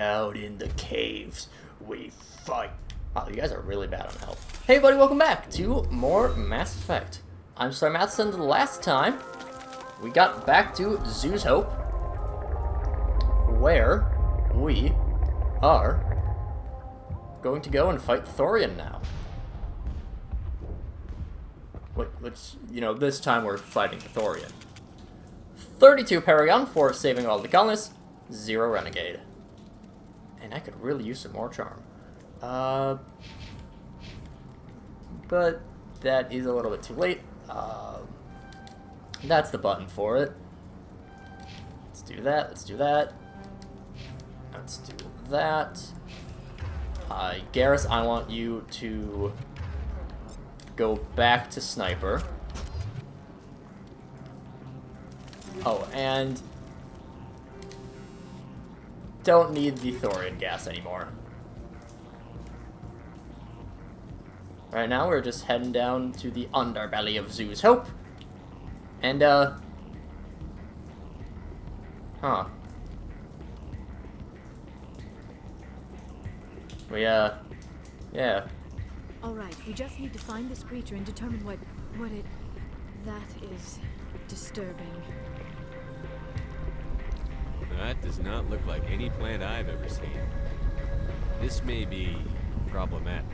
Down in the caves, we fight. Wow, you guys are really bad on health. Hey everybody, welcome back to more Mass Effect. I'm SlayerMathis, and the last time we got back to Zoo's Hope, where we are going to go and fight Thorian now. Which, you know, this time we're fighting Thorian. 32 Paragon for saving all the colonists, 0 Renegade. And I could really use some more charm. But that is a little bit too late. That's the button for it. Let's do that, let's do that. Let's do that. Garrus, I want you to go back to Sniper. Oh, and don't need the Thorian gas anymore. Right now we're just heading down to the underbelly of Zoo's Hope. And, yeah. Alright, we just need to find this creature and determine what it... That is disturbing. That does not look like any plant I've ever seen. This may be problematic.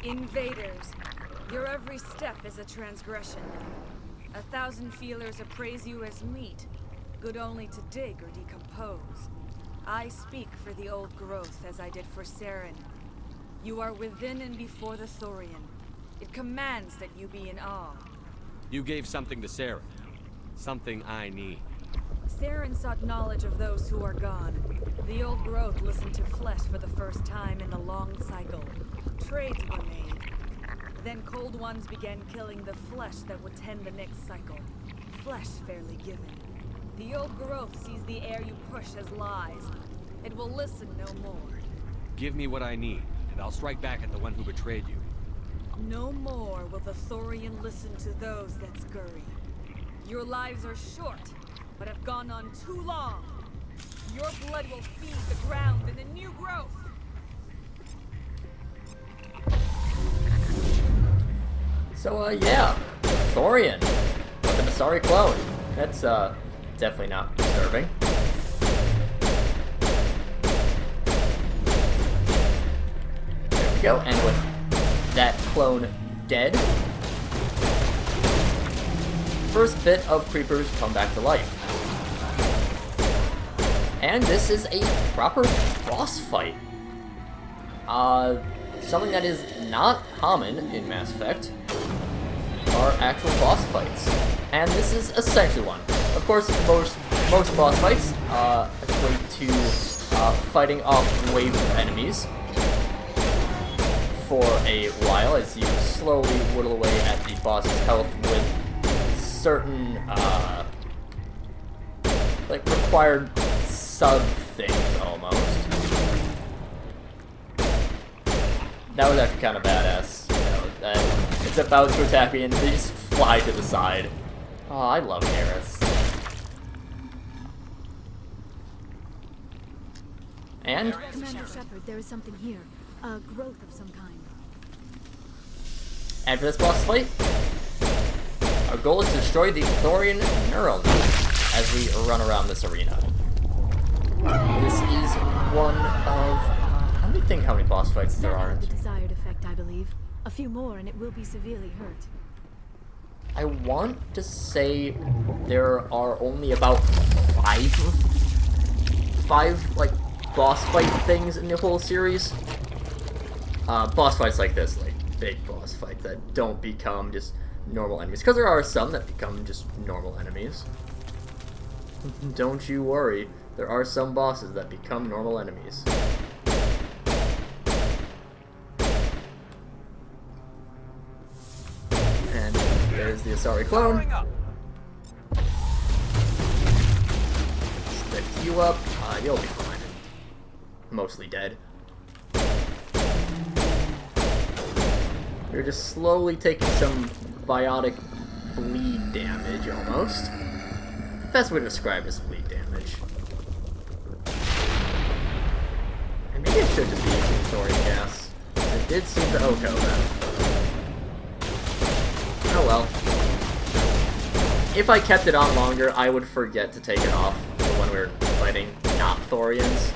Invaders, your every step is a transgression. 1,000 feelers appraise you as meat, good only to dig or decompose. I speak for the old growth as I did for Saren. You are within and before the Thorian. It commands that you be in awe. You gave something to Saren. Something I need. Saren sought knowledge of those who are gone. The old growth listened to flesh for the first time in the long cycle. Trades were made. Then cold ones began killing the flesh that would tend the next cycle. Flesh fairly given. The old growth sees the air you push as lies. It will listen no more. Give me what I need, and I'll strike back at the one who betrayed you. No more will the Thorian listen to those that scurry. Your lives are short, but have gone on too long. Your blood will feed the ground and the new growth. So, yeah, Thorian, the Masari clone. That's, definitely not disturbing. There we go, and with that clone dead, first bit of creepers come back to life. And this is a proper boss fight. Something that is not common in Mass Effect are actual boss fights, and this is essentially one. Of course, most boss fights equate to fighting off waves of enemies for a while as you slowly whittle away at the boss's health with certain like required sub things almost. That was actually kind of badass. You know, it's about to attack me and they just fly to the side. Oh, I love Garrus. And? Commander Shepard, there is something here. A growth of some kind. And for this boss fight, our goal is to destroy the Thorian neural net as we run around this arena. This is one of... Let me think how many boss fights there aren't. The desired effect, I believe. A few more and it will be severely hurt. I want to say there are only about five like boss fight things in the whole series. Boss fights like this, like big boss fights that don't become just normal enemies, because there are some that become just normal enemies. Don't you worry. there are some bosses that become normal enemies. And there's the Asari clone. Let's lift you up. You'll be fine. Mostly dead. You're just slowly taking some biotic bleed damage, almost. Best way to describe it is bleed damage. And maybe it should just be using Thorian gas. It did seem to Oko them. Oh well. If I kept it on longer, I would forget to take it off for when we were fighting not Thorians.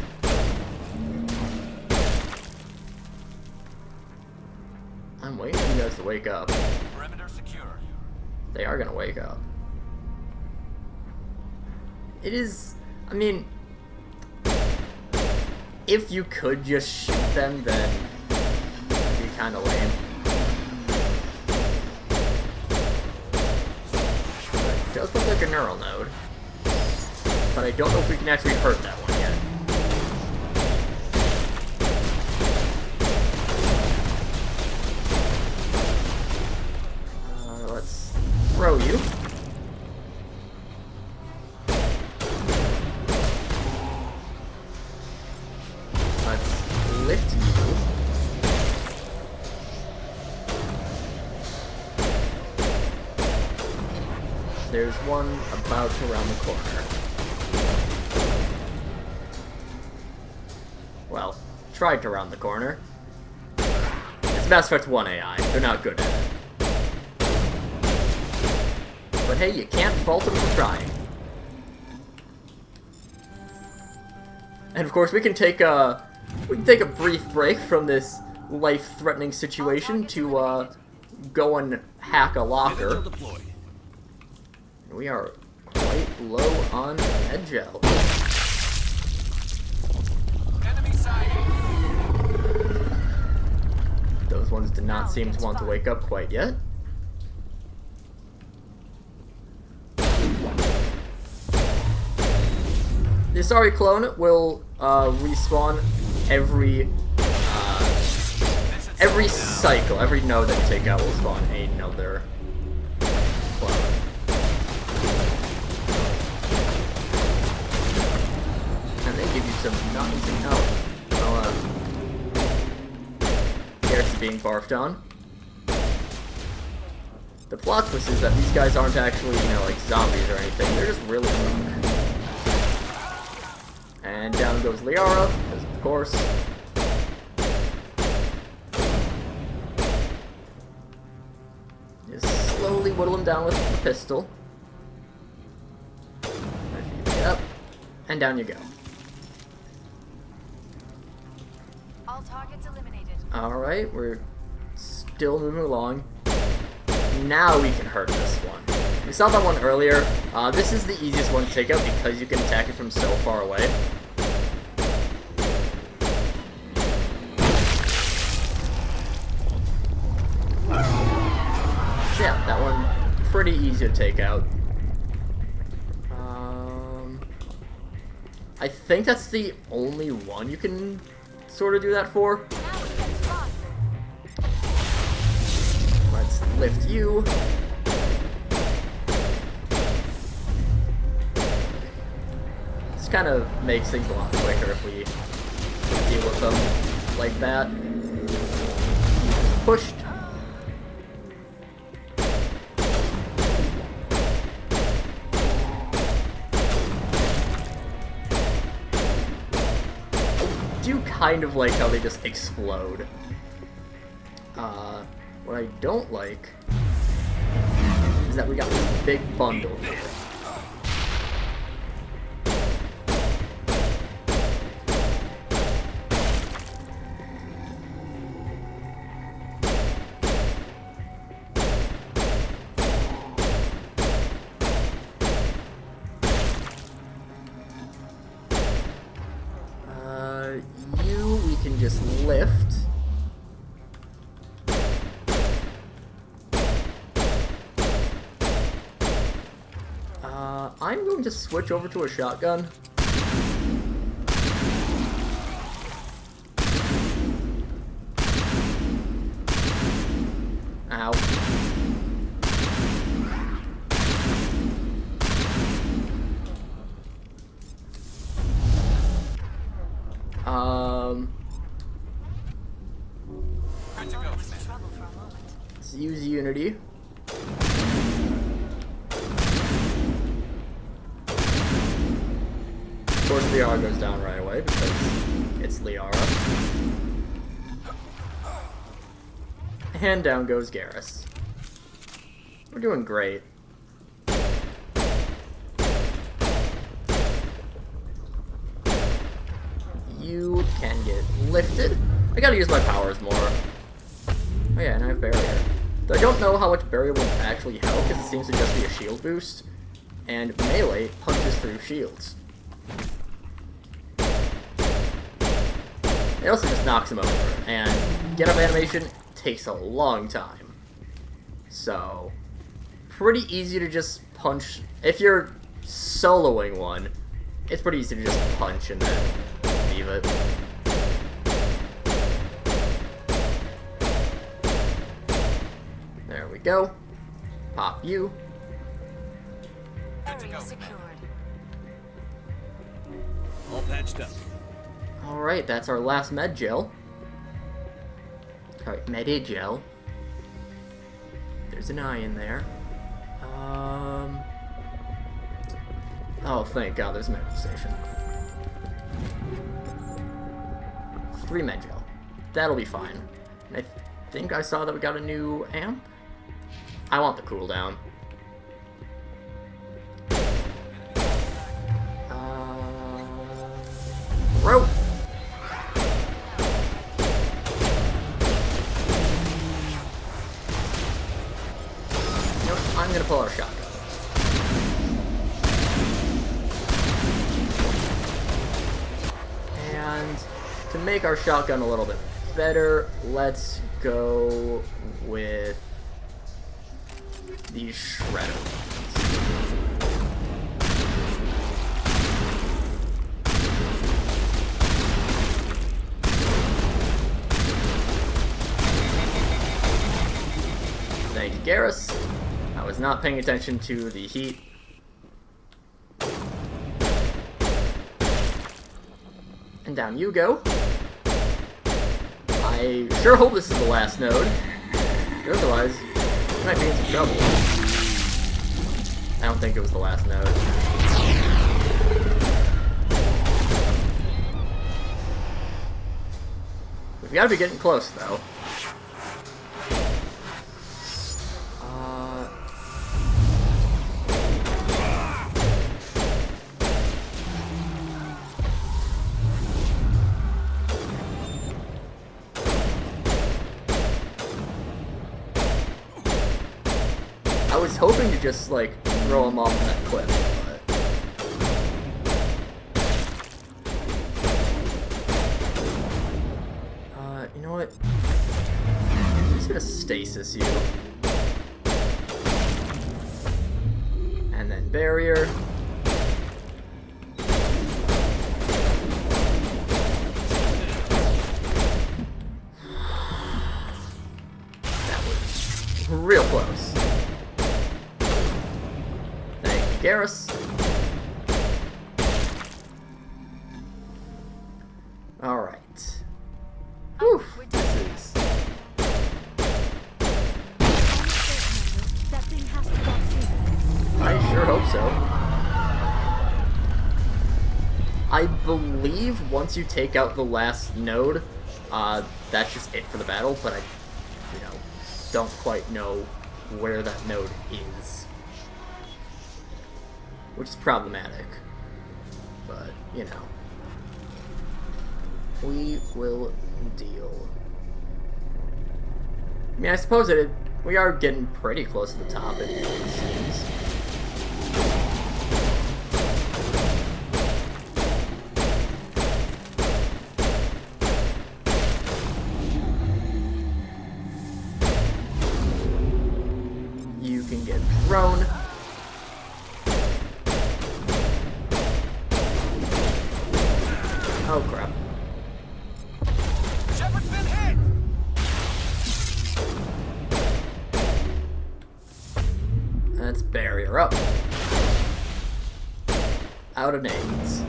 I'm waiting for you guys to wake up. Perimeter secure. They are gonna wake up. It is... I mean... if you could just shoot them, then it'd be kinda lame. It does look like a neural node. But I don't know if we can actually hurt that one yet. Let's throw you. Let's lift you. There's one about around the corner. Well, tried to round the corner. It's Mass Effect 1 AI. They're not good at it. But hey, you can't fault them for trying. And of course, we can take a brief break from this life-threatening situation to go and hack a locker. We are quite low on med gel. Enemy sighted. Those ones did not seem to want to wake up quite yet. The Asari clone will respawn every cycle. Every node that you take out will spawn another clone. And they give you some nuts and help. Well, here's being barfed on. The plot twist is that these guys aren't actually, you know, like zombies or anything. They're just really drunk. And down goes Liara, because of course. Just slowly whittle him down with the pistol. Yep. And down you go. All targets eliminated. Alright, we're still moving along. Now we can hurt this one. We saw that one earlier. This is the easiest one to take out because you can attack it from so far away. Yeah, that one pretty easy to take out. I think that's the only one you can sort of do that for. Let's lift you. This kind of makes things a lot quicker if we deal with them like that. Pushed. I do kind of like how they just explode. What I don't like is that we got this big bundle here. You we can just lift. I'm going to switch over to a shotgun. Good to go, Commander. Trouble for a moment. Let's use Unity. Of course, Liara goes down right away because it's Liara. And down goes Garrus. We're doing great. You can get lifted. I gotta use my powers more. Oh yeah, and I have barrier. Though I don't know how much barrier will actually help because it seems to just be a shield boost. And melee punches through shields. It also just knocks him over. And get up animation takes a long time. So, pretty easy to just punch. If you're soloing one, it's pretty easy to just punch and then leave it. There we go. Pop you. Good to go, Area Commander. secured. All patched up. Alright, that's our last med gel. Alright, Medi-gel. There's an eye in there. Oh, thank God, there's a medical station. 3 med-gel. That'll be fine. And I think I saw that we got a new amp. I want the cooldown. Rope! I'm gonna pull our shotgun. And to make our shotgun a little bit better, let's go with these shredder ones. Thank you, Garrus. I was not paying attention to the heat. And down you go. I sure hope this is the last node. Otherwise, you might be in some trouble. I don't think it was the last node. We've got to be getting close, though. I was hoping to just, like, throw him off that cliff, but... you know what? I'm just gonna stasis you. And then barrier. That was real close. Garrus. Alright. Whew, this is... That thing has to go soon. I sure hope so. I believe once you take out the last node, that's just it for the battle, but I, don't quite know where that node is. Which is problematic. But, we will deal. I mean, I suppose we are getting pretty close to the top, it seems. You can get thrown. Oh crap. Shepard's been hit! That's barrier up. Out of nades.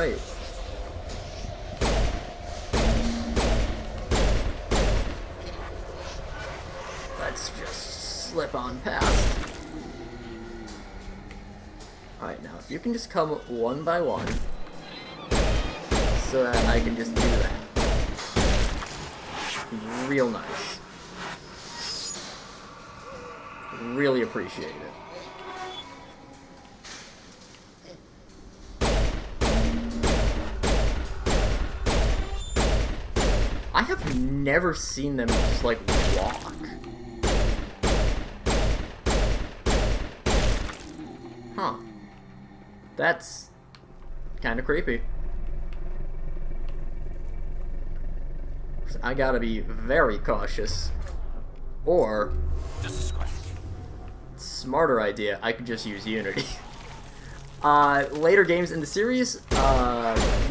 Alright. Let's just slip on past. Alright, now if you can just come one by one, so that I can just do that. Real nice. Really appreciate it. I have never seen them just like walk. Huh. That's kind of creepy. So I gotta be very cautious. Or, Just a square. smarter idea, I could just use Unity. Later games in the series,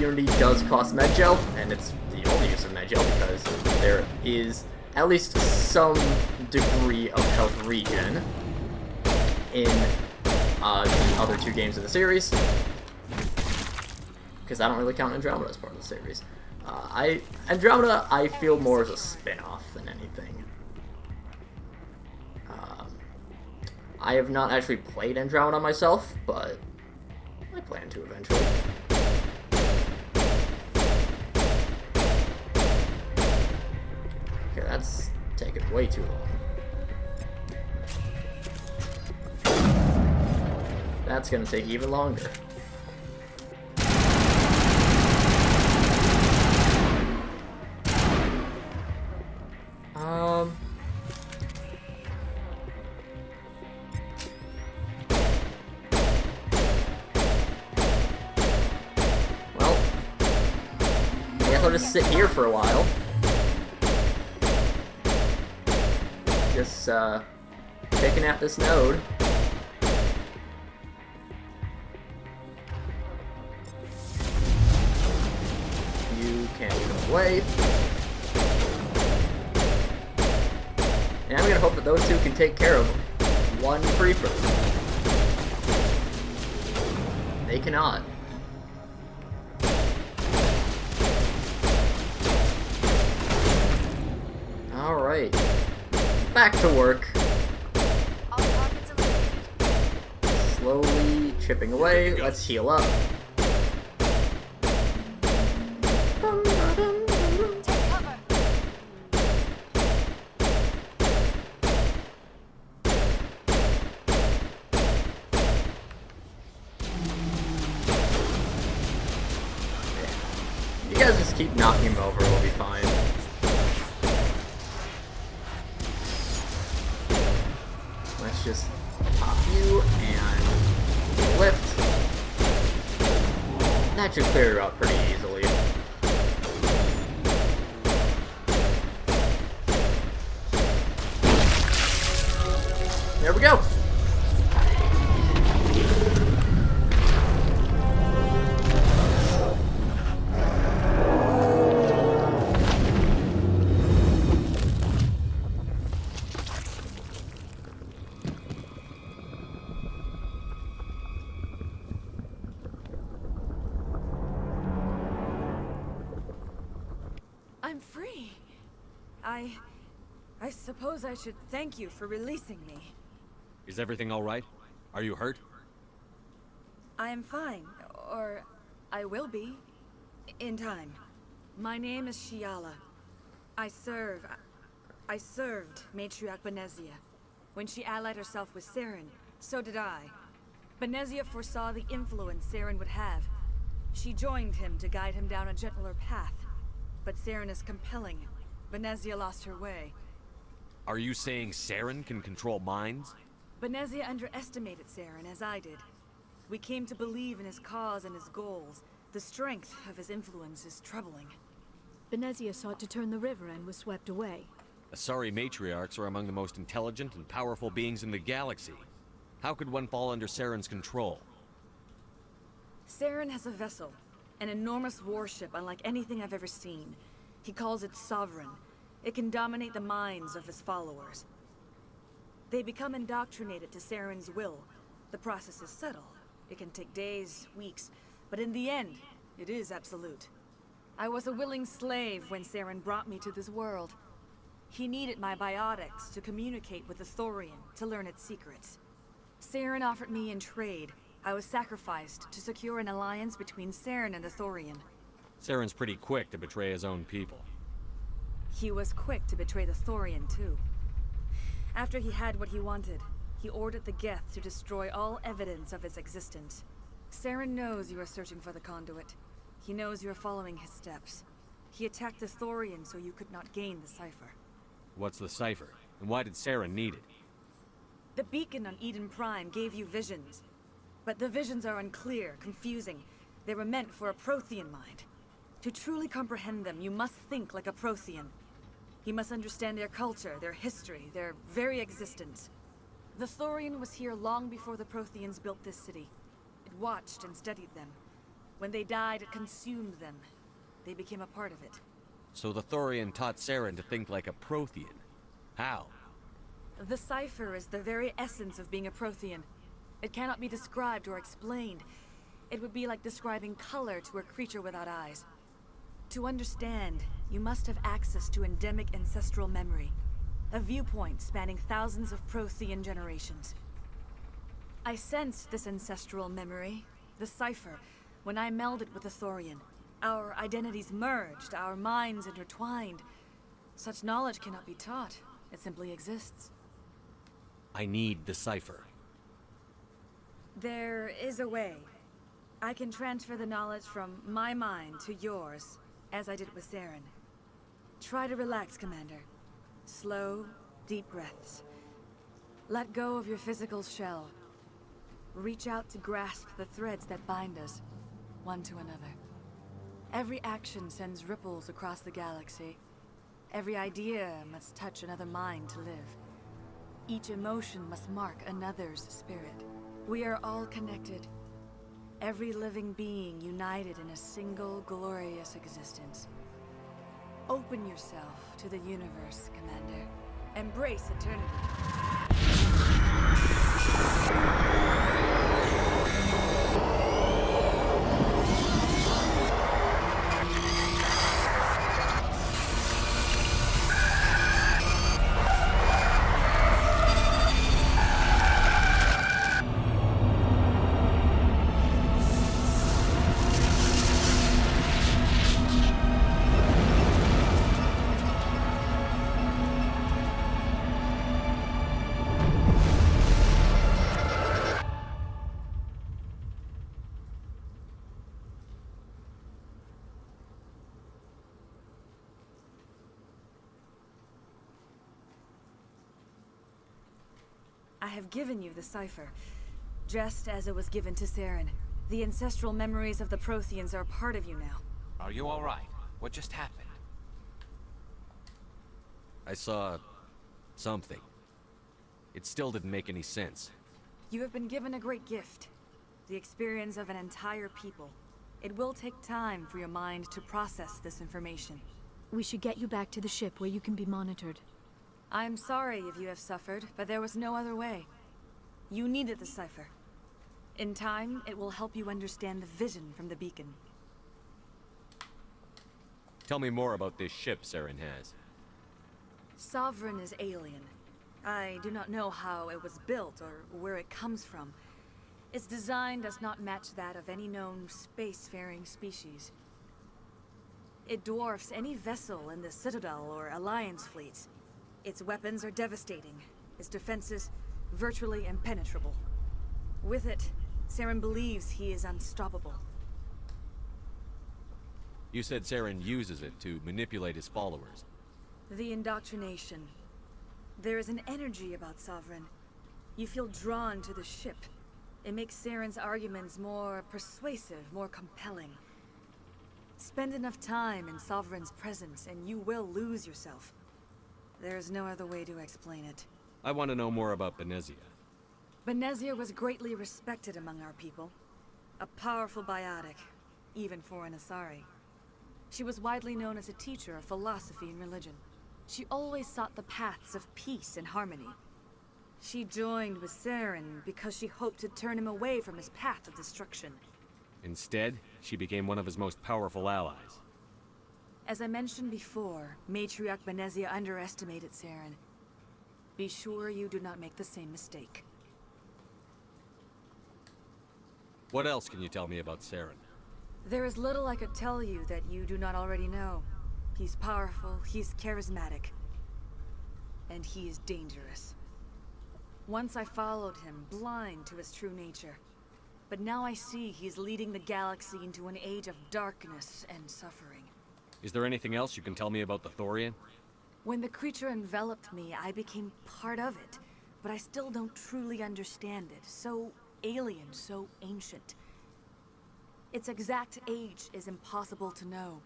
Unity does cost Medgel, and it's the only use of Medgel because there is at least some degree of health regen in the other two games in the series. Because I don't really count Andromeda as part of the series. Andromeda, I feel more as a spin-off than anything. I have not actually played Andromeda myself, but I plan to eventually. Okay, that's taking way too long. That's gonna take even longer. Well, I guess I'll just sit here for a while. Just, picking at this node. You can't go away. And I'm gonna hope that those two can take care of one creeper. They cannot. Alright. Back to work. All targets eliminated. Slowly chipping away. Let's heal up. Take cover. You guys just keep knocking him over, we'll be fine. Let's just pop you and lift. That should clear her out pretty easily. There we go. I'm free. I suppose I should thank you for releasing me. Is everything all right? Are you hurt? I am fine, or I will be, in time. My name is Shiala. I served Matriarch Benezia. When she allied herself with Saren, so did I. Benezia foresaw the influence Saren would have. She joined him to guide him down a gentler path. But Saren is compelling. Benezia lost her way. Are you saying Saren can control minds? Benezia underestimated Saren, as I did. We came to believe in his cause and his goals. The strength of his influence is troubling. Benezia sought to turn the river and was swept away. Asari matriarchs are among the most intelligent and powerful beings in the galaxy. How could one fall under Saren's control? Saren has a vessel, an enormous warship unlike anything I've ever seen. He calls it Sovereign. It can dominate the minds of his followers. They become indoctrinated to Saren's will. The process is subtle. It can take days, weeks, but in the end, It is absolute. I was a willing slave when Saren brought me to this world. He needed my biotics to communicate with the Thorian, to learn its secrets. Saren offered me in trade. I was sacrificed to secure an alliance between Saren and the Thorian. Saren's pretty quick to betray his own people. He was quick to betray the Thorian, too. After he had what he wanted, he ordered the Geth to destroy all evidence of its existence. Saren knows you are searching for the conduit. He knows you are following his steps. He attacked the Thorian so you could not gain the cipher. What's the cipher? And why did Saren need it? The beacon on Eden Prime gave you visions. But the visions are unclear, confusing. They were meant for a Prothean mind. To truly comprehend them, you must think like a Prothean. You must understand their culture, their history, their very existence. The Thorian was here long before the Protheans built this city. It watched and studied them. When they died, it consumed them. They became a part of it. So the Thorian taught Saren to think like a Prothean. How? The cipher is the very essence of being a Prothean. It cannot be described or explained. It would be like describing color to a creature without eyes. To understand, you must have access to endemic ancestral memory. A viewpoint spanning thousands of Prothean generations. I sensed this ancestral memory, the cipher, when I melded with the Thorian. Our identities merged, our minds intertwined. Such knowledge cannot be taught. It simply exists. I need the cipher. There is a way. I can transfer the knowledge from my mind to yours, as I did with Saren. Try to relax, Commander. Slow, deep breaths. Let go of your physical shell. Reach out to grasp the threads that bind us, one to another. Every action sends ripples across the galaxy. Every idea must touch another mind to live. Each emotion must mark another's spirit. We are all connected. Every living being united in a single glorious existence. Open yourself to the universe, Commander. Embrace eternity. I have given you the cipher, just as it was given to Saren. The ancestral memories of the Protheans are part of you now. Are you all right? What just happened? I saw... something. It still didn't make any sense. You have been given a great gift. The experience of an entire people. It will take time for your mind to process this information. We should get you back to the ship where you can be monitored. I'm sorry if you have suffered, but there was no other way. You needed the cipher. In time, it will help you understand the vision from the beacon. Tell me more about this ship Saren has. Sovereign is alien. I do not know how it was built or where it comes from. Its design does not match that of any known spacefaring species. It dwarfs any vessel in the Citadel or Alliance fleets. Its weapons are devastating, its defenses virtually impenetrable. With it, Saren believes he is unstoppable. You said Saren uses it to manipulate his followers. The indoctrination. There is an energy about Sovereign. You feel drawn to the ship. It makes Saren's arguments more persuasive, more compelling. Spend enough time in Sovereign's presence and you will lose yourself. There is no other way to explain it. I want to know more about Benezia. Benezia was greatly respected among our people. A powerful biotic, even for an Asari. She was widely known as a teacher of philosophy and religion. She always sought the paths of peace and harmony. She joined with Saren because she hoped to turn him away from his path of destruction. Instead, she became one of his most powerful allies. As I mentioned before, Matriarch Benezia underestimated Saren. Be sure you do not make the same mistake. What else can you tell me about Saren? There is little I could tell you that you do not already know. He's powerful, he's charismatic, and he is dangerous. Once I followed him, blind to his true nature. But now I see he's leading the galaxy into an age of darkness and suffering. Is there anything else you can tell me about the Thorian? When the creature enveloped me, I became part of it, but I still don't truly understand it. So alien, so ancient. Its exact age is impossible to know.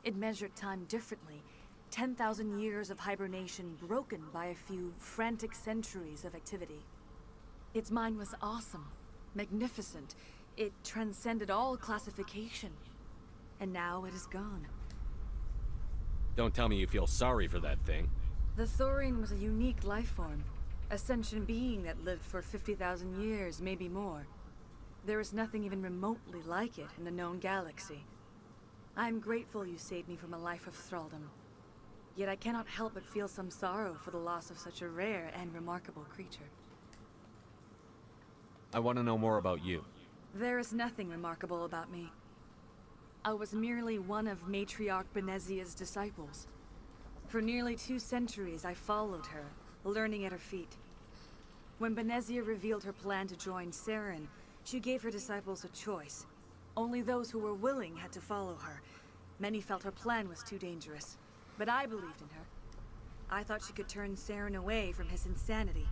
It measured time differently. 10,000 years of hibernation broken by a few frantic centuries of activity. Its mind was awesome, magnificent. It transcended all classification. And now it is gone. Don't tell me you feel sorry for that thing. The Thorian was a unique life form. A sentient being that lived for 50,000 years, maybe more. There is nothing even remotely like it in the known galaxy. I'm grateful you saved me from a life of thraldom. Yet I cannot help but feel some sorrow for the loss of such a rare and remarkable creature. I want to know more about you. There is nothing remarkable about me. I was merely one of Matriarch Benezia's disciples. For nearly 2 centuries I followed her, learning at her feet. When Benezia revealed her plan to join Saren, she gave her disciples a choice. Only those who were willing had to follow her. Many felt her plan was too dangerous, but I believed in her. I thought she could turn Saren away from his insanity.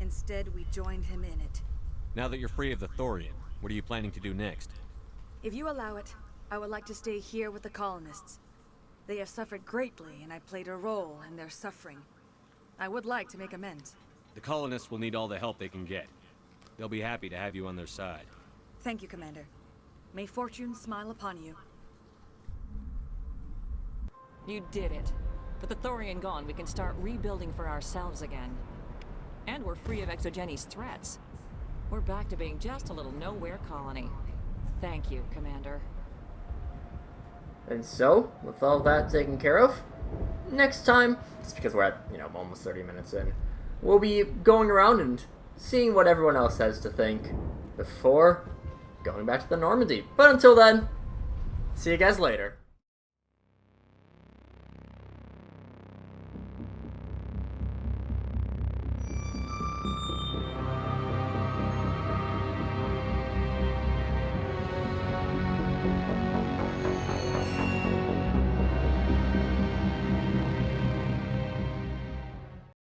Instead, we joined him in it. Now that you're free of the Thorian, what are you planning to do next? If you allow it, I would like to stay here with the colonists. They have suffered greatly, and I played a role in their suffering. I would like to make amends. The colonists will need all the help they can get. They'll be happy to have you on their side. Thank you, Commander. May fortune smile upon you. You did it. With the Thorian gone, we can start rebuilding for ourselves again. And we're free of Exogenes' threats. We're back to being just a little nowhere colony. Thank you, Commander. And so, with all that taken care of, next time, just because we're at, almost 30 minutes in, we'll be going around and seeing what everyone else has to think before going back to the Normandy. But until then, see you guys later.